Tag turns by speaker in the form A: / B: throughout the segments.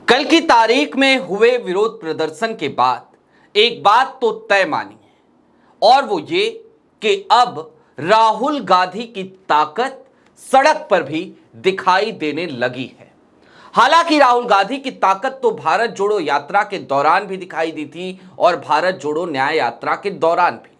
A: कल की तारीख में हुए विरोध प्रदर्शन के बाद एक बात तो तय मानी है और वो ये कि अब राहुल गांधी की ताकत सड़क पर भी दिखाई देने लगी है। हालांकि राहुल गांधी की ताकत तो भारत जोड़ो यात्रा के दौरान भी दिखाई दी थी और भारत जोड़ो न्याय यात्रा के दौरान भी,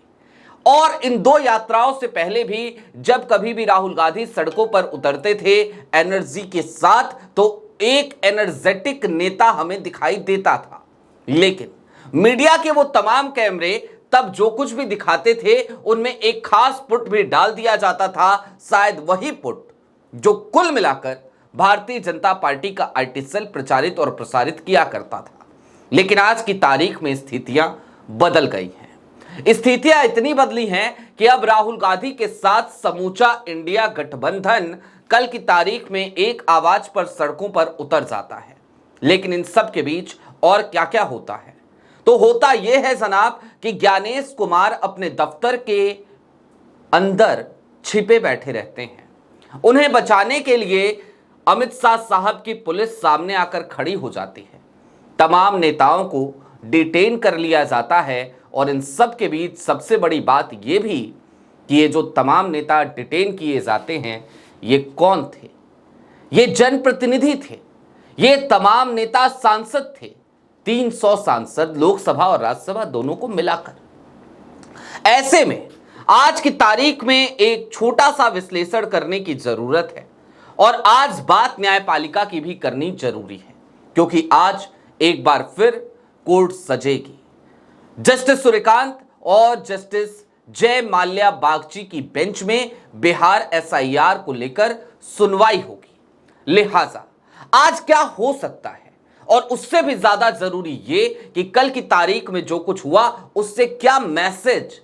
A: और इन दो यात्राओं से पहले भी जब कभी भी राहुल गांधी सड़कों पर उतरते थे एनर्जी के साथ, तो एक एनर्जेटिक नेता हमें दिखाई देता था। लेकिन मीडिया के वो तमाम कैमरे तब जो कुछ भी दिखाते थे उनमें एक खास पुट भी डाल दिया जाता था, शायद वही पुट जो कुल मिलाकर भारतीय जनता पार्टी का आईटी सेल प्रचारित और प्रसारित किया करता था। लेकिन आज की तारीख में स्थितियां बदल गई हैं। स्थितियां इतनी बदली हैं कि अब राहुल गांधी के साथ समूचा इंडिया गठबंधन कल की तारीख में एक आवाज पर सड़कों पर उतर जाता है। लेकिन इन सब के बीच और क्या क्या होता है, तो होता यह है जनाब कि ज्ञानेश कुमार अपने दफ्तर के अंदर छिपे बैठे रहते हैं। उन्हें बचाने के लिए अमित शाह साहब की पुलिस सामने आकर खड़ी हो जाती है। तमाम नेताओं को डिटेन कर लिया जाता है और इन सब के बीच सबसे बड़ी बात यह भी कि ये जो तमाम नेता डिटेन किए जाते हैं ये कौन थे? ये जनप्रतिनिधि थे। ये तमाम नेता सांसद थे, 300 सांसद लोकसभा और राज्यसभा दोनों को मिलाकर। ऐसे में आज की तारीख में एक छोटा सा विश्लेषण करने की जरूरत है और आज बात न्यायपालिका की भी करनी जरूरी है, क्योंकि आज एक बार फिर कोर्ट सजेगी। जस्टिस सूर्यकांत और जस्टिस जय माल्या बागची की बेंच में बिहार एसआईआर को लेकर सुनवाई होगी। लिहाजा आज क्या हो सकता है और उससे भी ज्यादा जरूरी ये कि कल की तारीख में जो कुछ हुआ उससे क्या मैसेज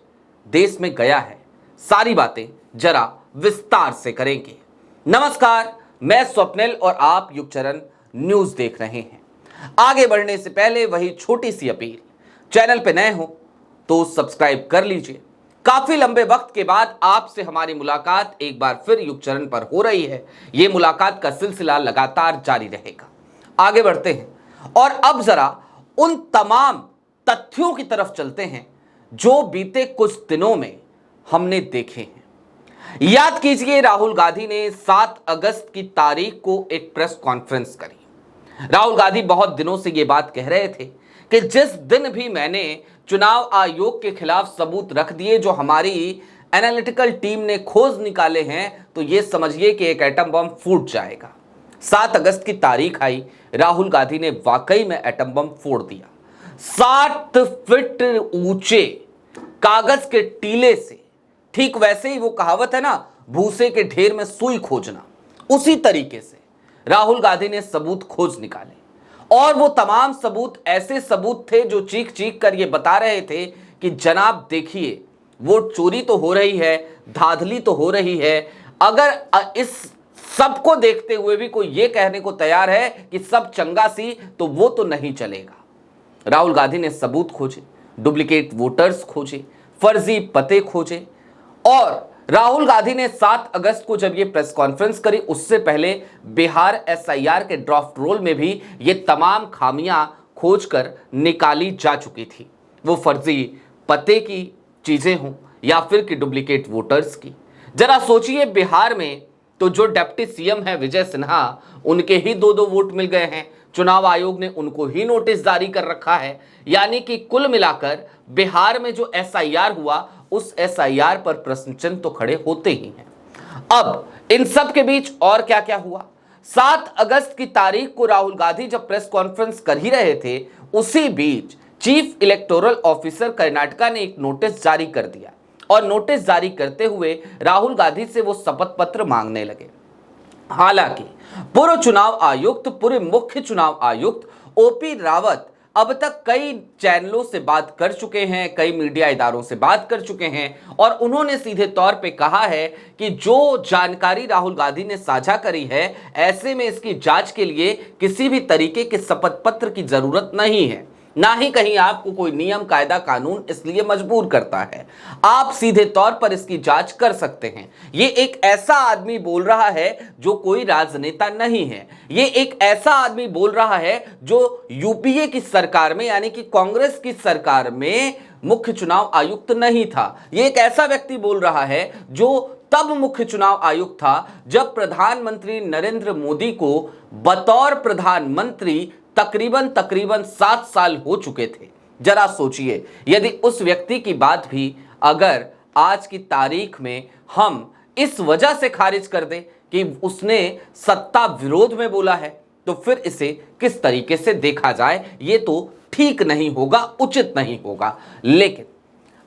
A: देश में गया है, सारी बातें जरा विस्तार से करेंगे। नमस्कार, मैं स्वप्निल और आप युगचरण न्यूज देख रहे हैं। आगे बढ़ने से पहले वही छोटी सी अपील, चैनल पे नए हो तो सब्सक्राइब कर लीजिए। काफी लंबे वक्त के बाद आपसे हमारी मुलाकात एक बार फिर युगचरण पर हो रही है। यह मुलाकात का सिलसिला लगातार जारी रहेगा। आगे बढ़ते हैं और अब जरा उन तमाम तथ्यों की तरफ चलते हैं जो बीते कुछ दिनों में हमने देखे हैं। याद कीजिए, राहुल गांधी ने 7 अगस्त की तारीख को एक प्रेस कॉन्फ्रेंस करी। राहुल गांधी बहुत दिनों से यह बात कह रहे थे कि जिस दिन भी मैंने चुनाव आयोग के खिलाफ सबूत रख दिए जो हमारी एनालिटिकल टीम ने खोज निकाले हैं, तो यह समझिए कि एक एटम बम फूट जाएगा। 7 अगस्त की तारीख आई, राहुल गांधी ने वाकई में एटम बम फोड़ दिया। 7 फीट ऊंचे कागज के टीले से, ठीक वैसे ही वो कहावत है ना, भूसे के ढेर में सुई खोजना, उसी तरीके से राहुल गांधी ने सबूत खोज निकाले। और वो तमाम सबूत ऐसे सबूत थे जो चीख चीख कर ये बता रहे थे कि जनाब देखिए, वो चोरी तो हो रही है, धांधली तो हो रही है। अगर इस सब को देखते हुए भी कोई ये कहने को तैयार है कि सब चंगा सी, तो वो तो नहीं चलेगा। राहुल गांधी ने सबूत खोजे, डुप्लीकेट वोटर्स खोजे, फर्जी पते खोजे, और राहुल गांधी ने 7 अगस्त को जब ये प्रेस कॉन्फ्रेंस करी उससे पहले बिहार एसआईआर के ड्राफ्ट रोल में भी ये तमाम खामियां खोजकर निकाली जा चुकी थी। वो फर्जी पते की चीजें हों या फिर कि डुप्लीकेट वोटर्स की। जरा सोचिए, बिहार में तो जो डिप्टी सीएम है विजय सिन्हा, उनके ही 2-2 वोट मिल गए हैं। चुनाव आयोग ने उनको ही नोटिस जारी कर रखा है। यानी कि कुल मिलाकर बिहार में जो एसआईआर हुआ उस एसआईआर पर प्रश्न चिन्ह तो खड़े होते ही हैं। अब इन सब के बीच और क्या क्या हुआ? 7 अगस्त की तारीख को राहुल गांधी जब प्रेस कॉन्फ्रेंस कर ही रहे थे, उसी बीच चीफ इलेक्टोरल ऑफिसर कर्नाटका ने एक नोटिस जारी कर दिया और नोटिस जारी करते हुए राहुल गांधी से वो शपथ पत्र मांगने लगे। हालांकि पूर्व मुख्य चुनाव आयुक्त ओपी रावत अब तक कई चैनलों से बात कर चुके हैं, कई मीडिया इदारों से बात कर चुके हैं और उन्होंने सीधे तौर पे कहा है कि जो जानकारी राहुल गांधी ने साझा करी है, ऐसे में इसकी जांच के लिए किसी भी तरीके के शपथ पत्र की जरूरत नहीं है। ना ही कहीं आपको कोई नियम कायदा कानून इसलिए मजबूर करता है। आप सीधे तौर पर इसकी जांच कर सकते हैं। ये एक ऐसा आदमी बोल रहा है जो कोई राजनेता नहीं है। ये एक ऐसा आदमी बोल रहा है जो यूपीए की सरकार में यानी कि कांग्रेस की सरकार में मुख्य चुनाव आयुक्त नहीं था। ये एक ऐसा व्यक्ति बोल रहा है जो तब मुख्य चुनाव आयुक्त था जब प्रधानमंत्री नरेंद्र मोदी को बतौर प्रधानमंत्री तकरीबन 7 साल हो चुके थे। जरा सोचिए, यदि उस व्यक्ति की बात भी अगर आज की तारीख में हम इस वजह से खारिज कर दें कि उसने सत्ता विरोध में बोला है, तो फिर इसे किस तरीके से देखा जाए, ये तो ठीक नहीं होगा, उचित नहीं होगा। लेकिन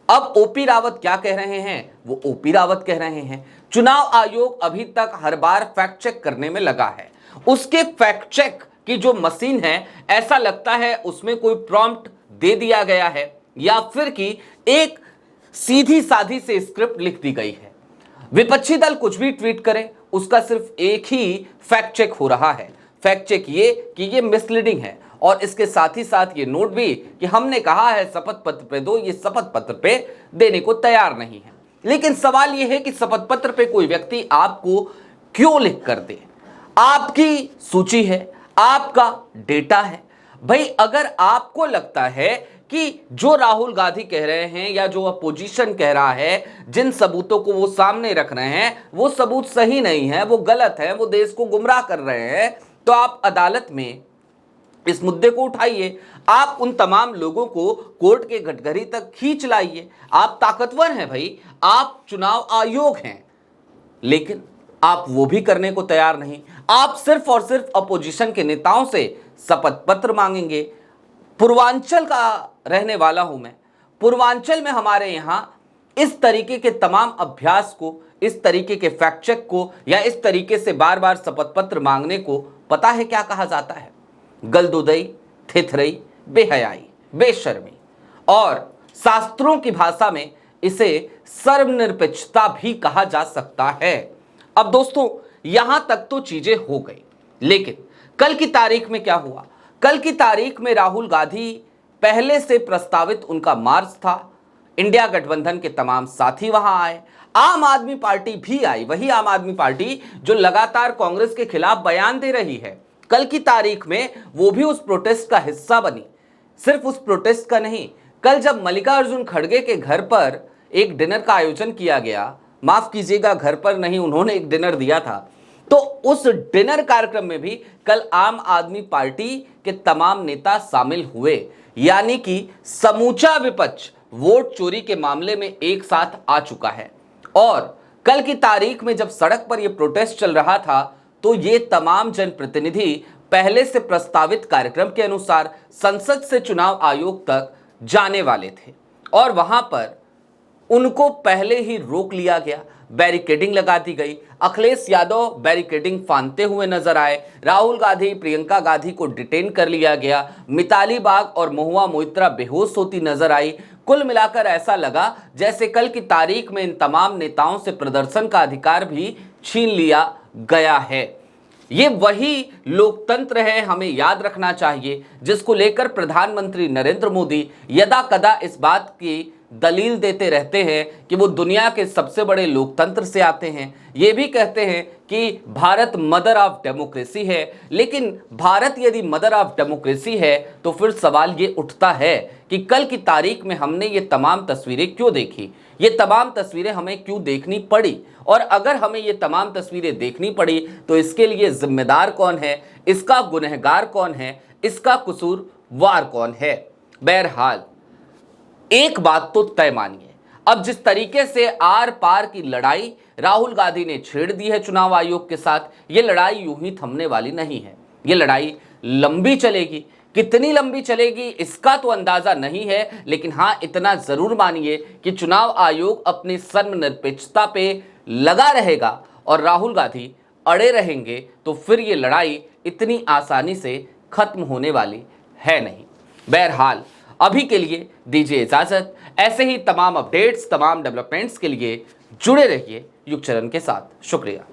A: अब ओपी रावत क्या कह रहे हैं? वो ओपी रावत कह रहे हैं चुनाव आयोग अभी तक हर बार फैक्ट चेक करने में लगा है। उसके फैक्ट चेक की जो मशीन है, ऐसा लगता है उसमें कोई प्रॉम्प्ट दे दिया गया है या फिर कि एक सीधी साधी से स्क्रिप्ट लिख दी गई है। विपक्षी दल कुछ भी ट्वीट करे, उसका सिर्फ एक ही फैक्ट चेक हो रहा है। फैक्ट चेक ये कि ये मिसलीडिंग है, और इसके साथ ही साथ ये नोट भी कि हमने कहा है शपथ पत्र पे दो, ये शपथ पत्र पे देने को तैयार नहीं है। लेकिन सवाल ये है कि शपथ पत्र पे कोई व्यक्ति आपको क्यों लिख कर दे? आपकी सूची है, आपका डेटा है। भाई अगर आपको लगता है कि जो राहुल गांधी कह रहे हैं या जो अपोजिशन कह रहा है, जिन सबूतों को वो सामने रख रहे हैं वो सबूत सही नहीं है, वो गलत है, वो देश को गुमराह कर रहे हैं, तो आप अदालत में इस मुद्दे को उठाइए। आप उन तमाम लोगों को कोर्ट के कटघरे तक खींच लाइए। आप ताकतवर हैं भाई, आप चुनाव आयोग हैं, लेकिन आप वो भी करने को तैयार नहीं। आप सिर्फ और सिर्फ अपोजिशन के नेताओं से शपथ पत्र मांगेंगे। पूर्वांचल का रहने वाला हूं मैं। पूर्वांचल में हमारे यहां इस तरीके के तमाम अभ्यास को, इस तरीके के फैक्ट चेक को या इस तरीके से बार बार शपथ पत्र मांगने को पता है क्या कहा जाता है? गलदुदई, थिथरई, बेहयाई, बेशर्मी, और शास्त्रों की भाषा में इसे सर्वनिरपेक्षता भी कहा जा सकता है। अब दोस्तों यहां तक तो चीजें हो गई, लेकिन कल की तारीख में क्या हुआ? कल की तारीख में राहुल गांधी पहले से प्रस्तावित उनका मार्च था। इंडिया गठबंधन के तमाम साथी वहां आए, आम आदमी पार्टी भी आई, वही आम आदमी पार्टी जो लगातार कांग्रेस के खिलाफ बयान दे रही है। कल की तारीख में वो भी उस प्रोटेस्ट का हिस्सा बनी। सिर्फ उस प्रोटेस्ट का नहीं, कल जब मल्लिकार्जुन खड़गे के घर पर एक डिनर का आयोजन किया गया, माफ कीजिएगा घर पर नहीं, उन्होंने एक डिनर दिया था, तो उस डिनर कार्यक्रम में भी कल आम आदमी पार्टी के तमाम नेता शामिल हुए। यानी कि समूचा विपक्ष वोट चोरी के मामले में एक साथ आ चुका है। और कल की तारीख में जब सड़क पर यह प्रोटेस्ट चल रहा था, तो ये तमाम जनप्रतिनिधि पहले से प्रस्तावित कार्यक्रम के अनुसार संसद से चुनाव आयोग तक जाने वाले थे, और वहां पर उनको पहले ही रोक लिया गया, बैरिकेडिंग लगा दी गई। अखिलेश यादव बैरिकेडिंग फांदते हुए नजर आए, राहुल गांधी, प्रियंका गांधी को डिटेन कर लिया गया, मिताली बाग और महुआ मोइत्रा बेहोश होती नजर आई। कुल मिलाकर ऐसा लगा जैसे कल की तारीख में इन तमाम नेताओं से प्रदर्शन का अधिकार भी छीन लिया गया है। ये वही लोकतंत्र है, हमें याद रखना चाहिए, जिसको लेकर प्रधानमंत्री नरेंद्र मोदी यदा कदा इस बात की दलील देते रहते हैं कि वो दुनिया के सबसे बड़े लोकतंत्र से आते हैं। ये भी कहते हैं कि भारत मदर ऑफ डेमोक्रेसी है। लेकिन भारत यदि मदर ऑफ डेमोक्रेसी है तो फिर सवाल ये उठता है कि कल की तारीख में हमने ये तमाम तस्वीरें क्यों देखी, ये तमाम तस्वीरें हमें क्यों देखनी पड़ी, और अगर हमें ये तमाम तस्वीरें देखनी पड़ी तो इसके लिए जिम्मेदार कौन है, इसका गुनहगार कौन है, इसका कसूरवार कौन है। बहरहाल एक बात तो तय मानिए, अब जिस तरीके से आर पार की लड़ाई राहुल गांधी ने छेड़ दी है चुनाव आयोग के साथ, ये लड़ाई यूं ही थमने वाली नहीं है। ये लड़ाई लंबी चलेगी। कितनी लंबी चलेगी इसका तो अंदाजा नहीं है, लेकिन हां इतना जरूर मानिए कि चुनाव आयोग अपनी धर्मनिरपेक्षता पे लगा रहेगा और राहुल गांधी अड़े रहेंगे, तो फिर ये लड़ाई इतनी आसानी से खत्म होने वाली है नहीं। बहरहाल अभी के लिए दीजिए इजाजत। ऐसे ही तमाम अपडेट्स, तमाम डेवलपमेंट्स के लिए जुड़े रहिए युगचरण के साथ। शुक्रिया।